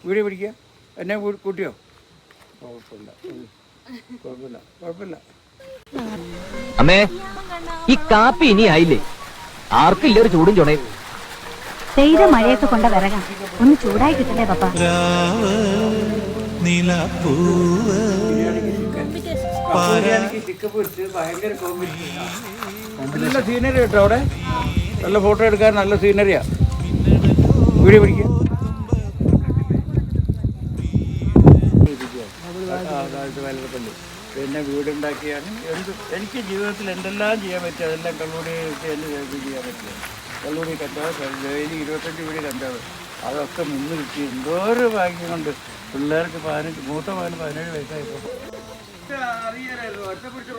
Video പിടിക്കുക. എന്നെ കൂട്ടിയോ? കുഴപ്പമില്ല കുഴപ്പമില്ല കുഴപ്പമില്ല. അമ്മേ, ഈ കാപ്പി ഇനി ആയില്ലേ? ആർക്കില്ല ഒരു ചൂടും ചുണയും. പെയ്ത മഴയൊക്കെ കൊണ്ട വിറകാം, ഒന്ന് ചൂടായി കിട്ടണ്ടേ പപ്പ? ഭയങ്കര നല്ല സീനറി കേട്ടോ അവിടെ. നല്ല ഫോട്ടോ എടുക്കാൻ നല്ല സീനറിയാ. വീഡിയോ പിടിക്കുക. വലുപ്പല്ലേ പിന്നെ വീടുണ്ടാക്കിയാണ് എനിക്ക് ജീവിതത്തിൽ എന്തെല്ലാം ചെയ്യാൻ പറ്റും അതെല്ലാം കള്ളൂടി ചെയ്യാൻ പറ്റില്ല. കള്ളൂടി കണ്ടത് ഡെയിലി 25 വീട് കണ്ടത് അതൊക്കെ നിന്ന് കിട്ടി. എന്തോരം ഭാഗ്യം കൊണ്ട് പിള്ളേർക്ക് 15 മൂത്ത മകന് 17 വയസ്സായപ്പോൾ അറിയാലോ ഒറ്റപ്പിടിച്ച്